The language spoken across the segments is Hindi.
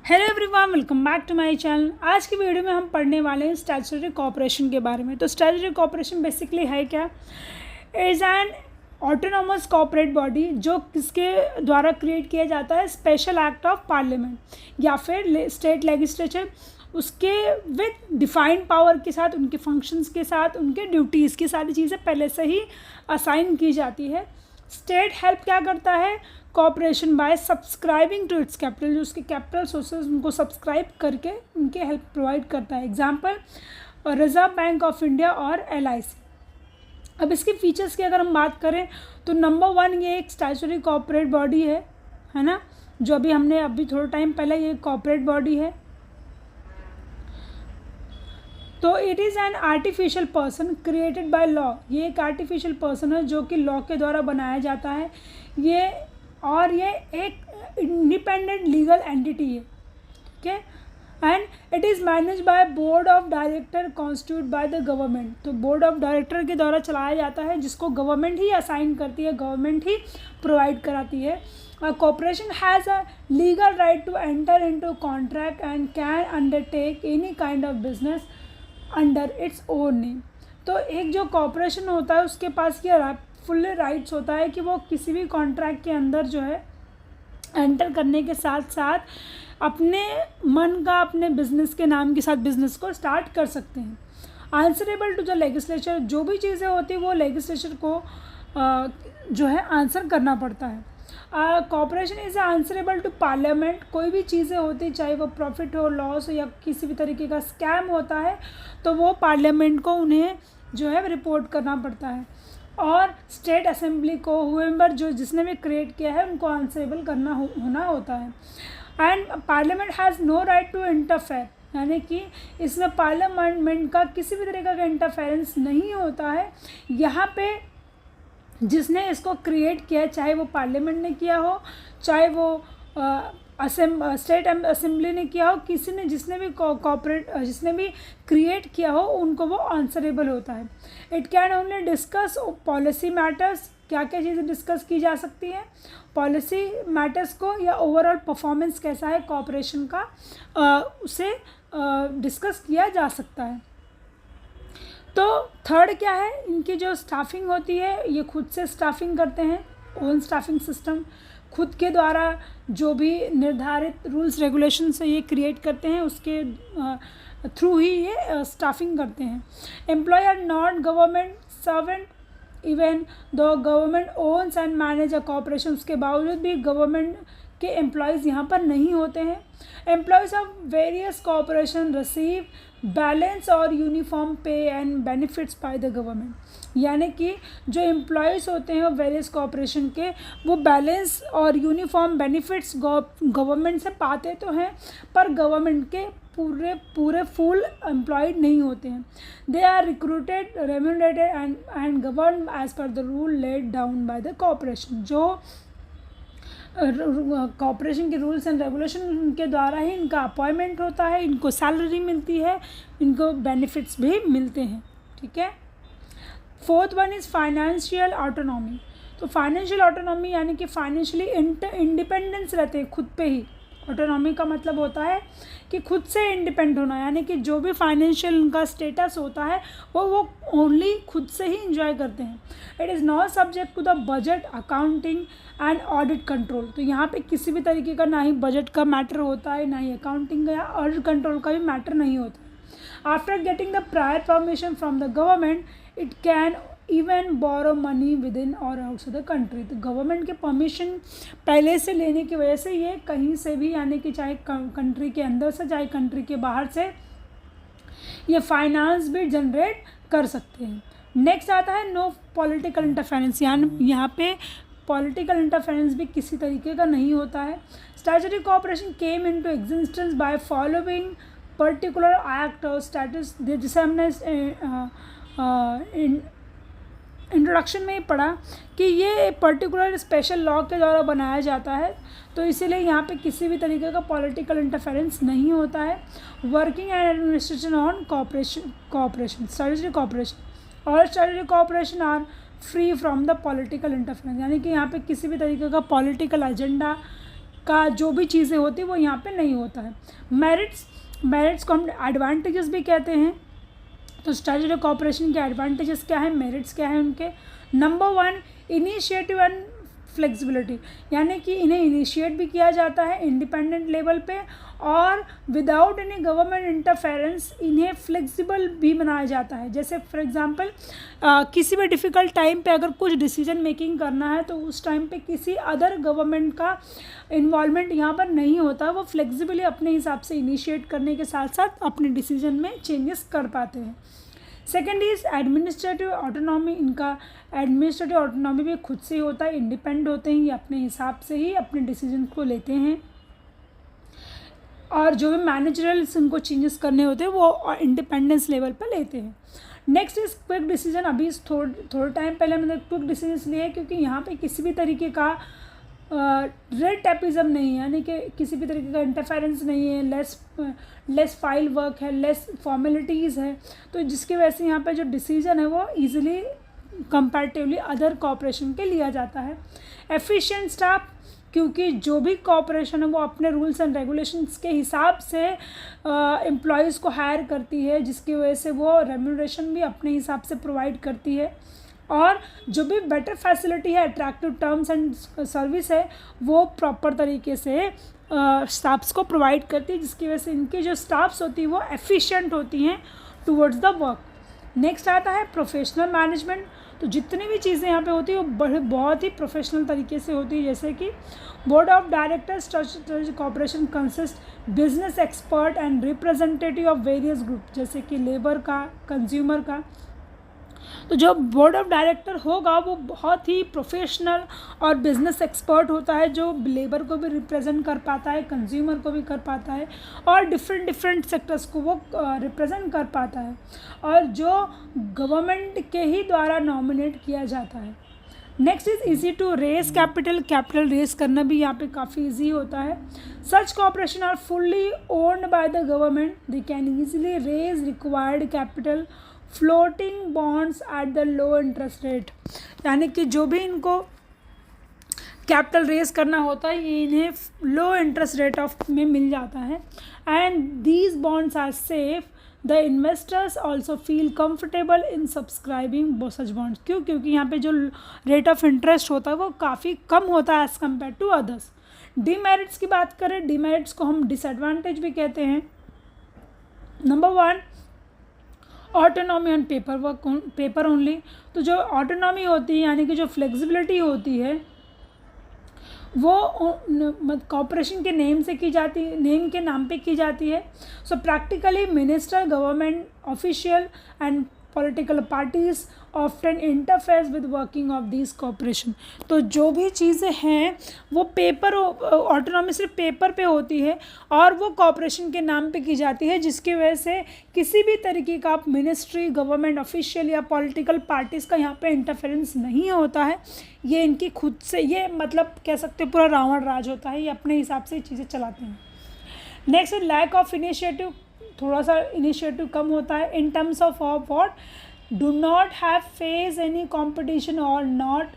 Hello everyone, welcome back to my channel. आज की वीडियो में हम पढ़ने वाले हैं स्टैट्यूटरी कॉर्पोरेशन के बारे में। तो स्टैट्यूटरी कॉर्पोरेशन बेसिकली है क्या? Is an autonomous corporate body जो किसके द्वारा क्रिएट किया जाता है? स्पेशल एक्ट ऑफ पार्लियामेंट या फिर स्टेट लेजिस्लेचर, उसके विद डिफाइंड पावर के साथ, उनके फंक्शंस के साथ, उनके ड्यूटीज़ की सारी चीज़ें पहले से ही असाइन की जाती है। स्टेट हेल्प क्या करता है? Corporation by subscribing to its capital, जो उसके कैपिटल सोर्सेज उनको सब्सक्राइब करके उनके हेल्प प्रोवाइड करता है। Example reserve bank of India और LIC। अब इसके फीचर्स की अगर हम बात करें तो नंबर 1 ये एक स्टैट्यूटरी कॉर्पोरेट बॉडी है ना, जो अभी थोड़ा टाइम पहले ये कॉर्पोरेट बॉडी है। तो it is an artificial person created by law. ये एक आर्टिफिशियल पर्सन है जो कि लॉ के द्वारा बनाया जाता है। ये एक इंडिपेंडेंट लीगल एंटिटी है, ठीक है। And it is manage by board of director constitute bye the government. तो बोर्ड ऑफ डायरेक्टर के द्वारा चलाया जाता है, जिसको गवर्नमेंट ही असाइन करती है, गवर्नमेंट ही प्रोवाइड कराती है। Corporation has a legal right to enter into contract and can undertake any kind of business under its own name. तो एक जो कॉर्पोरेशन होता है उसके पास ये फुल राइट्स होता है कि वो किसी भी कॉन्ट्रैक्ट के अंदर जो है एंटर करने के साथ साथ अपने मन का, अपने बिजनेस के नाम के साथ बिजनेस को स्टार्ट कर सकते हैं। आंसरेबल टू द लेजिस्लेचर, जो भी चीज़ें होती है वो लेजिस्लेचर को जो है आंसर करना पड़ता है। Corporation is answerable to parliament. कोई भी चीज़ें होती, चाहे वो प्रॉफिट हो, लॉस हो या किसी भी तरीके का स्कैम होता है, तो वो पार्लियामेंट को उन्हें जो है रिपोर्ट करना पड़ता है। और स्टेट असेंबली को हुएवर जो जिसने भी क्रिएट किया है उनको आंसरेबल करना होना होता है। And parliament has no right to interfere, यानी कि इसमें पार्लियामेंट का किसी भी तरीके का इंटरफेरेंस नहीं होता है। यहाँ पे जिसने इसको क्रिएट किया है, चाहे वो पार्लियामेंट ने किया हो, चाहे वो स्टेट असेंबली ने किया हो, जिसने भी क्रिएट किया हो, उनको वो आंसरेबल होता है। It can only discuss policy matters. क्या क्या चीज़ें डिस्कस की जा सकती हैं? पॉलिसी मैटर्स को, या ओवरऑल परफॉर्मेंस कैसा है कॉर्पोरेशन का, उसे डिस्कस किया जा सकता है। तो थर्ड क्या है? इनकी जो स्टाफिंग होती है, ये खुद से स्टाफिंग करते हैं, ओन स्टाफिंग सिस्टम, खुद के द्वारा जो भी निर्धारित रूल्स रेगुलेशन से ये क्रिएट करते हैं उसके थ्रू ही ये स्टाफिंग करते हैं। Employ are not government servant even though government owns and manage a corporation. उसके बावजूद भी गवर्नमेंट के एम्प्लॉयज़ यहाँ पर नहीं होते हैं। Employees of various corporation receive balance और यूनिफॉर्म पे and benefits bye the government, यानी कि जो एम्प्लॉयज़ होते हैं वेरियस कॉर्पोरेशन के, वो बैलेंस और यूनिफॉर्म बेनिफिट्स गवर्नमेंट से पाते तो हैं, पर गवर्नमेंट के पूरे फुल एम्प्लॉयड नहीं होते हैं। They are recruited, remunerated and govern as per the rule laid down by the corporation. जो कॉर्पोरेशन के रूल्स एंड रेगुलेशन के द्वारा ही इनका अपॉइंटमेंट होता है, इनको सैलरी मिलती है, इनको बेनिफिट्स भी मिलते हैं, ठीक है। Fourth one is financial autonomy. तो फाइनेंशियल ऑटोनॉमी यानी कि फाइनेंशियली इंडिपेंडेंस रहते हैं खुद पे ही। ऑटोनॉमी का मतलब होता है कि खुद से इंडिपेंड होना, यानी कि जो भी फाइनेंशियल उनका स्टेटस होता है वो ओनली खुद से ही इंजॉय करते हैं। It is not subject to the budget, accounting and audit control. तो यहाँ पे किसी भी तरीके का ना ही बजट का मैटर होता है, ना ही अकाउंटिंग या ऑडिट कंट्रोल का भी मैटर नहीं होता है। After getting the prior permission from the government, it can even borrow money within और आउटसाइड द कंट्री। तो गवर्नमेंट के परमिशन पहले से लेने की वजह से ये कहीं से भी, यानी कि चाहे कंट्री के अंदर से चाहे कंट्री के बाहर से, ये फाइनेंस भी जनरेट कर सकते हैं। नेक्स्ट आता है नो पॉलिटिकल इंटरफेरेंस। यहाँ पे पॉलिटिकल इंटरफेरेंस भी किसी तरीके का नहीं होता है। Statutory corporation came into existence by following particular act और स्टैटस, जिसे हमने इंट्रोडक्शन में ही पढ़ा कि ये पर्टिकुलर स्पेशल लॉ के द्वारा बनाया जाता है। तो इसीलिए यहाँ पे किसी भी तरीके का पॉलिटिकल इंटरफेरेंस नहीं होता है। Working and administration on corporation statutory corporation और statutory corporation are free from the political interference, यानी कि यहाँ पे किसी भी तरीके का पॉलिटिकल एजेंडा का जो भी चीज़ें होती है वो यहाँ पे नहीं होता है। मेरिट्स को हम एडवांटेजेस भी कहते हैं। तो स्ट्रेटेजिक कोऑपरेशन के एडवांटेजेस क्या है, मेरिट्स क्या है उनके। नंबर 1, इनिशिएटिव एंड फ्लेक्सिबिलिटी, यानी कि इन्हें इनिशिएट भी किया जाता है इंडिपेंडेंट लेवल पे, और विदाउट एनी गवर्नमेंट इंटरफेरेंस इन्हें फ्लेक्सिबल भी बनाया जाता है। जैसे फॉर एग्जांपल किसी भी डिफ़िकल्ट टाइम पे अगर कुछ डिसीजन मेकिंग करना है तो उस टाइम पे किसी अदर गवर्नमेंट का इन्वॉल्वमेंट यहाँ पर नहीं होता, वो फ्लेक्सिबली अपने हिसाब से इनिशिएट करने के साथ साथ अपने डिसीजन में चेंजेस कर पाते हैं। सेकेंड इज एडमिनिस्ट्रेटिव ऑटोनॉमी, इनका एडमिनिस्ट्रेटिव ऑटोनॉमी भी खुद से ही होता है, इंडिपेंडेंट होते हैं, ये अपने हिसाब से ही अपने डिसीजन को लेते हैं, और जो भी मैनेजरल इनको चेंजेस करने होते हैं वो इंडिपेंडेंस लेवल पर लेते हैं। नेक्स्ट इज क्विक डिसीजन, अभी थोड़े टाइम पहले मैंने क्विक डिसीजन लिए क्योंकि यहाँ पे किसी भी तरीके का रेड टैपिज्म नहीं है, यानी कि किसी भी तरीके का इंटरफेरेंस नहीं है, लेस फाइल वर्क है, लेस फॉर्मेलिटीज़ है, तो जिसकी वजह से यहाँ पे जो डिसीजन है वो ईजिली कंपैरेटिवली अदर कॉपरेशन के लिया जाता है। एफिशिएंट स्टाफ, क्योंकि जो भी कॉपरेशन है वो अपने रूल्स एंड रेगुलेशंस के हिसाब से एम्प्लॉयज़ को हायर करती है, जिसकी वजह से वो रेम्यूनरेशन भी अपने हिसाब से प्रोवाइड करती है, और जो भी बेटर फैसिलिटी है, अट्रैक्टिव टर्म्स एंड सर्विस है, वो प्रॉपर तरीके से स्टाफ्स को प्रोवाइड करती है, जिसकी वजह से इनकी जो स्टाफ्स होती है वो एफिशिएंट होती हैं टुवर्ड्स द वर्क। नेक्स्ट आता है प्रोफेशनल मैनेजमेंट। तो जितनी भी चीज़ें यहाँ पे होती है वो बहुत ही प्रोफेशनल तरीके से होती है, जैसे कि board of directors strategic cooperation consist business expert and representative of various group, जैसे कि लेबर का, कंज्यूमर का। तो जो बोर्ड ऑफ डायरेक्टर होगा वो बहुत ही प्रोफेशनल और बिजनेस एक्सपर्ट होता है, जो लेबर को भी रिप्रेजेंट कर पाता है, कंज्यूमर को भी कर पाता है, और डिफरेंट सेक्टर्स को वो रिप्रेजेंट कर पाता है, और जो गवर्नमेंट के ही द्वारा नॉमिनेट किया जाता है। Next is easy to raise capital raise करना भी यहाँ पे काफ़ी इजी होता है। Such corporation are fully owned by the government, they can easily raise required capital floating bonds at the low interest rate, यानी कि जो भी इनको कैपिटल रेज करना होता है ये इन्हें लो इंटरेस्ट रेट ऑफ में मिल जाता है। And these bonds are safe, the investors also feel comfortable in subscribing such bonds. क्यों? क्योंकि यहाँ पे जो रेट ऑफ इंटरेस्ट होता है वो काफ़ी कम होता है as compared to others. Demerits की बात करें, डीमेरिट्स को हम डिसएडवांटेज भी कहते हैं। Number 1, autonomy on paper only. तो जो ऑटोनॉमी होती है यानी कि जो फ्लेक्सिबिलिटी होती है वो कॉर्पोरेशन के नेम से की जाती है, नेम के नाम पे की जाती है। So practically minister, government official and political parties often interferes with working of this corporation. तो जो भी चीज़ें हैं वो पेपर, ऑटोनॉमी सिर्फ पेपर पे होती है और वो कॉर्पोरेशन के नाम पे की जाती है, जिसकी वजह से किसी भी तरीके का मिनिस्ट्री, गवर्नमेंट ऑफिशियल या पॉलिटिकल पार्टीज़ का यहाँ पे इंटरफेरेंस नहीं होता है। ये इनकी खुद से, ये मतलब कह सकते हैं पूरा रावण राज होता है, ये अपने हिसाब से चीज़ें चलाते हैं। नेक्स्ट है लैक ऑफ इनिशिएटिव, थोड़ा सा इनिशिएटिव कम होता है। In terms of what, do not have face any competition और not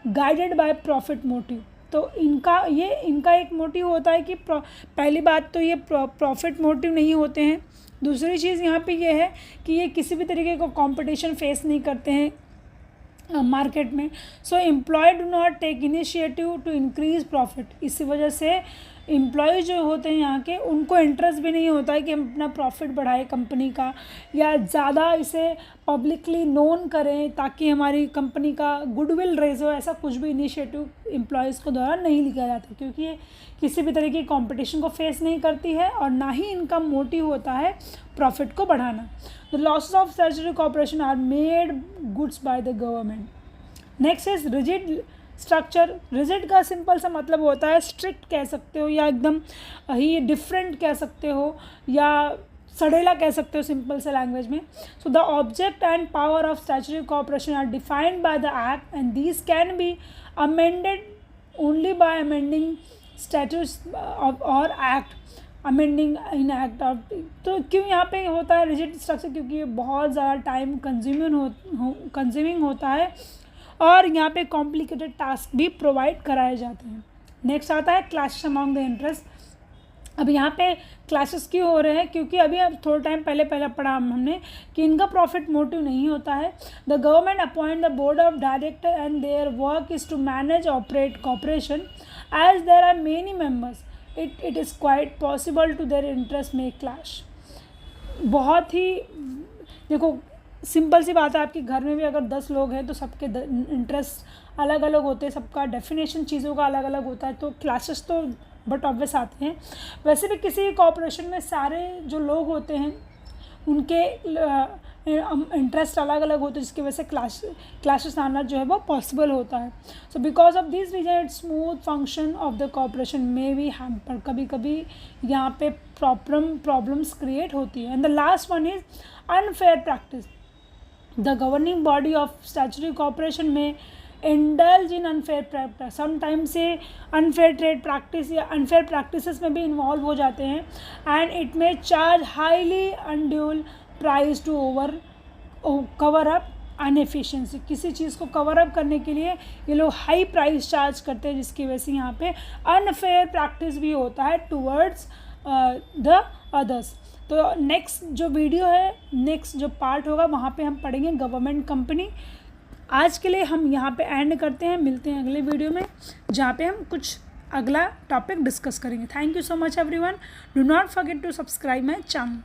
guided by profit motive. तो इनका एक मोटिव होता है कि पहली बात तो ये प्रॉफिट मोटिव नहीं होते हैं। दूसरी चीज़ यहाँ पे ये है कि ये किसी भी तरीके का कंपटीशन फेस नहीं करते हैं मार्केट में। So employ do not take initiative to increase profit. इसी वजह से एम्प्लॉय जो होते हैं यहाँ के, उनको इंटरेस्ट भी नहीं होता है कि हम अपना प्रॉफिट बढ़ाएं कंपनी का, या ज़्यादा इसे पब्लिकली नोन करें ताकि हमारी कंपनी का गुडविल रेज हो। ऐसा कुछ भी इनिशिएटिव एम्प्लॉयज़ को द्वारा नहीं लिया जाता, क्योंकि ये किसी भी तरीके की कंपटीशन को फेस नहीं करती है और ना ही इनका मोटिव होता है प्रॉफिट को बढ़ाना। The losses of strategic cooperation are made goods by the government. Next is rigid structure. Rigid का सिंपल सा मतलब होता है स्ट्रिक्ट कह सकते हो, या एकदम ही डिफरेंट कह सकते हो, या सड़ेला कह सकते हो सिंपल से लैंग्वेज में। So the object and power of strategic cooperation are defined by the act and these can be amended only by amending statute और act, amending in act of. तो क्यों यहाँ पे होता है रिजिड स्ट्रक्चर? क्योंकि ये बहुत ज़्यादा टाइम कंज्यूमिंग होता है और यहाँ पे कॉम्प्लिकेटेड टास्क भी प्रोवाइड कराए जाते हैं। नेक्स्ट आता है क्लैशेस अमॉन्ग द इंटरेस्ट। अब यहाँ पे क्लैशेस क्यों हो रहे हैं, क्योंकि अभी अब थोड़ा टाइम पहले पढ़ा हमने कि इनका प्रॉफिट मोटिव नहीं होता है। The government appoint the board of director and their work is to manage operate corporation as there are many members it is quite possible to their interest में क्लैश। बहुत ही देखो सिंपल सी बात है, आपके घर में भी अगर 10 लोग हैं तो सबके इंटरेस्ट अलग अलग होते हैं, सबका डेफिनेशन चीज़ों का अलग अलग होता है, तो क्लासेस तो बट ऑब्वियस आते हैं। वैसे भी किसी कॉर्पोरेशन में सारे जो लोग होते हैं उनके इंटरेस्ट अलग अलग होते हैं, जिसकी वजह से क्लासेस आना जो है वो पॉसिबल होता है। So because of this reason it smooth function of the corporation में भी हैम्पर, कभी कभी यहाँ पे प्रॉब्लम्स क्रिएट होती है। And the last one is unfair practice. The governing body of statutory corporation may indulge in unfair practice, sometimes से अनफेयर ट्रेड प्रैक्टिस या अनफेयर प्रैक्टिसेस में भी इन्वॉल्व हो जाते हैं। And it may charge highly undue price to cover up inefficiency. किसी चीज़ को कवर अप करने के लिए ये लोग हाई प्राइस चार्ज करते हैं, जिसकी वजह से यहाँ पे अनफेयर प्रैक्टिस भी होता है टूवर्ड्स द अदर्स। तो नेक्स्ट जो वीडियो है, नेक्स्ट जो पार्ट होगा वहाँ पे हम पढ़ेंगे गवर्नमेंट कंपनी। आज के लिए हम यहाँ पे एंड करते हैं, मिलते हैं अगले वीडियो में जहाँ पे हम कुछ अगला टॉपिक डिस्कस करेंगे। Thank you so much everyone, do not forget to subscribe my channel.